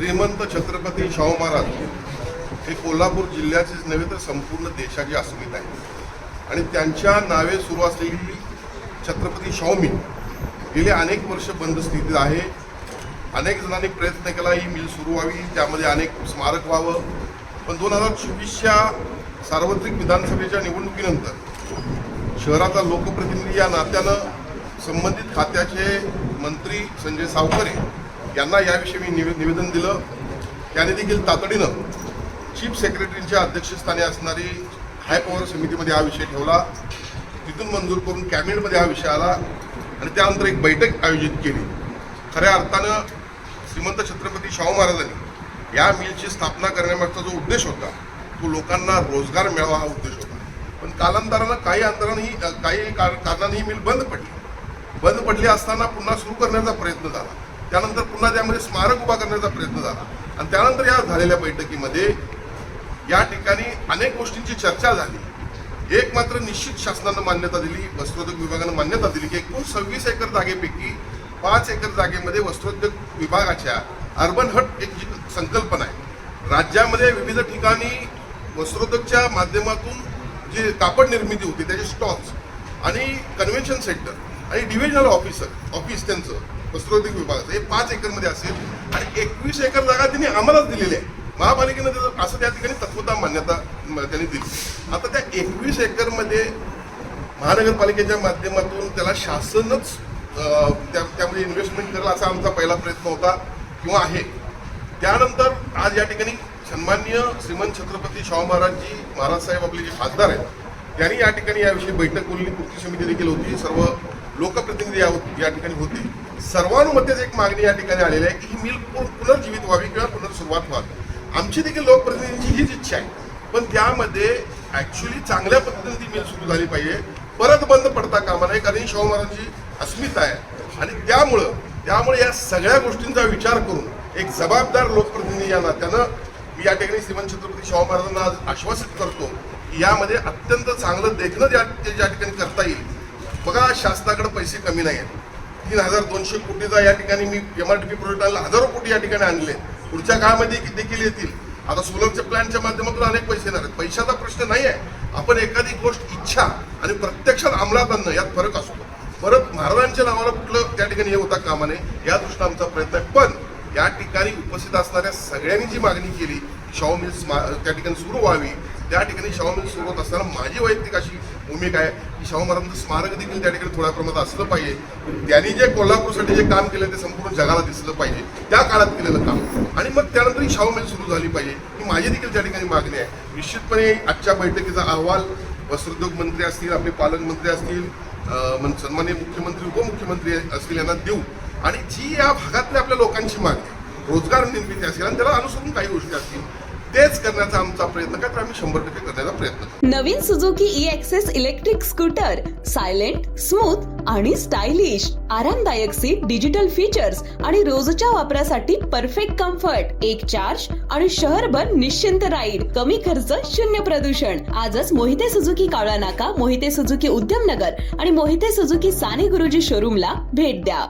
श्रीमंत छत्रपती शाहू महाराज हे कोल्हापूर जिल्ह्याचेच नव्हे तर संपूर्ण देशाची अस्मिता आहे आणि त्यांच्या नावे सुरू असलेली छत्रपती शाहू मिल गेले अनेक वर्ष बंद स्थितीत आहे. अनेक जणांनी प्रयत्न केला ही मिल सुरू व्हावी, त्यामध्ये अनेक स्मारक व्हावं, पण 2024च्या सार्वत्रिक विधानसभेच्या निवडणुकीनंतर शहराचा लोकप्रतिनिधी या नात्यानं संबंधित खात्याचे मंत्री संजय सावकरे यांना याविषयी मी निवेदन दिलं. त्याने देखील तातडीनं चीफ सेक्रेटरीच्या अध्यक्षस्थानी असणारी हाय पॉवर समितीमध्ये हा विषय ठेवला. तिथून मंजूर करून कॅबिनेटमध्ये हा विषय आला आणि त्यानंतर एक बैठक आयोजित केली. खऱ्या अर्थानं श्रीमंत छत्रपती शाहू महाराजांनी या मिलची स्थापना करण्यामागचा जो उद्देश होता तो लोकांना रोजगार मिळावा हा उद्देश होता. पण कालांतरानं काही कारणाने ही मिल बंद पडली असताना पुन्हा सुरू करण्याचा प्रयत्न झाला. त्यानंतर पुन्हा त्यामध्ये स्मारक उभा करण्याचा प्रयत्न झाला आणि त्यानंतर या झालेल्या बैठकीमध्ये या ठिकाणी अनेक गोष्टींची चर्चा झाली. एक मात्र निश्चित शासनानं मान्यता दिली, वस्त्रोद्योग विभागानं मान्यता दिली की एकूण 26 एकर जागेपैकी 5 एकर जागेमध्ये वस्त्रोद्योग विभागाच्या अर्बन हट एक जी संकल्पना आहे. राज्यामध्ये विविध ठिकाणी वस्त्रोद्योगच्या माध्यमातून जी कापड निर्मिती होती त्याचे स्टॉल्स आणि कन्व्हेन्शन सेंटर आणि डिव्हिजनल ऑफिस त्यांचं वस्त्रोद्योग विभागाचं हे 5 एकरमध्ये असेल आणि 21 एकर जागा त्यांनी आम्हालाच दिलेली आहे. महापालिकेनं त्याचं असं त्या ठिकाणी तत्वता मान्यता त्यांनी दिली. आता त्या 21 एकरमध्ये महानगरपालिकेच्या माध्यमातून त्याला शासनच त्यामध्ये इन्व्हेस्टमेंट करेल असा आमचा पहिला प्रयत्न होता किंवा आहे. त्यानंतर आज या ठिकाणी सन्माननीय श्रीमंत छत्रपती शाहू महाराज साहेब आपले जे खासदार आहेत त्यांनी या ठिकाणी याविषयी बैठक बोलली. कृती समिती देखील होती, सर्व लोकप्रतिनिधी या ठिकाणी होते. सर्वानुमतेच एक मागणी या ठिकाणी आलेली आहे की ही मिल पुनर्जीवित व्हावी किंवा पुनर्सुरुवात व्हावी. आमची देखील लोकप्रतिनिधींची हीच इच्छा आहे, पण त्यामध्ये ॲक्च्युली चांगल्या पद्धतीने ती मिल सुरू झाली पाहिजे, परत बंद पडता कामा नये, कारण ही शाहू महाराजांची अस्मिता आहे आणि त्यामुळे या सगळ्या गोष्टींचा विचार करून एक जबाबदार लोकप्रतिनिधी या नात्यानं मी या ठिकाणी श्रीमंत छत्रपती शाहू महाराजांना आज आश्वासित करतो की यामध्ये अत्यंत चांगलं देखणं ज्या ठिकाणी करता येईल. बघा, शासनाकडे पैसे कमी नाही आहेत. 3200 कोटीचा या ठिकाणी मी MRTP प्रोजेक्ट आणला, हजारो कोटी या ठिकाणी आणले, पुढच्या काळामध्ये देखील येतील. आता सोलरच्या प्लॅनच्या माध्यमातून अनेक पैसे येणार आहेत. पैशाचा प्रश्न नाही आहे, आपण एखादी गोष्ट इच्छा आणि प्रत्यक्षात अंमलात आणणं यात फरक असतो. परत महाराजांच्या नावाला कुठलं त्या ठिकाणी हे होता कामा नये या दृष्टीने आमचा प्रयत्न आहे. पण या ठिकाणी उपस्थित असणाऱ्या सगळ्यांनी जी मागणी केली शाहू मिल त्या ठिकाणी सुरू व्हावी, त्या ठिकाणी शाहू मिल सुरू होत असताना माझी वैयक्तिक अशी भूमिका आहे की शाहू महाराजांचं स्मारक देखील त्या ठिकाणी थोड्या प्रमाणात असलं पाहिजे. त्यांनी जे कोल्हापूरसाठी जे काम केलं ते संपूर्ण जगाला दिसलं पाहिजे, त्या काळात केलेलं काम, आणि मग त्यानंतर ही शाहू मिल सुरू झाली पाहिजे ही माझी देखील त्या ठिकाणी मागणी आहे. निश्चितपणे आजच्या बैठकीचा अहवाल वस्त्रोद्योग मंत्री असतील, आपले पालकमंत्री असतील, सन्माननीय मुख्यमंत्री उपमुख्यमंत्री असतील यांना देऊ आणि जी या भागातल्या आपल्या लोकांची मागणी रोजगार निर्मिती असेल आणि त्याला अनुसरून काही गोष्टी असतील तेच करण्याचा आमचा प्रयत्न काय तर आम्ही 100% करण्याचा प्रयत्न करू. नवीन Suzuki E-Access electric scooter silent, smooth आणि स्टायलिश, आरामदायक सीट, डिजिटल फीचर्स आणि रोजच्या वापरासाठी परफेक्ट कम्फर्ट, एक चार्ज आणि शहरभर निश्चिंत राईड, कमी खर्च, शून्य प्रदूषण. आजच मोहिते सुझुकी कावळा नाका, मोहिते सुझुकी उद्यमनगर आणि मोहिते सुझुकी साने गुरुजी शोरूमला भेट द्या.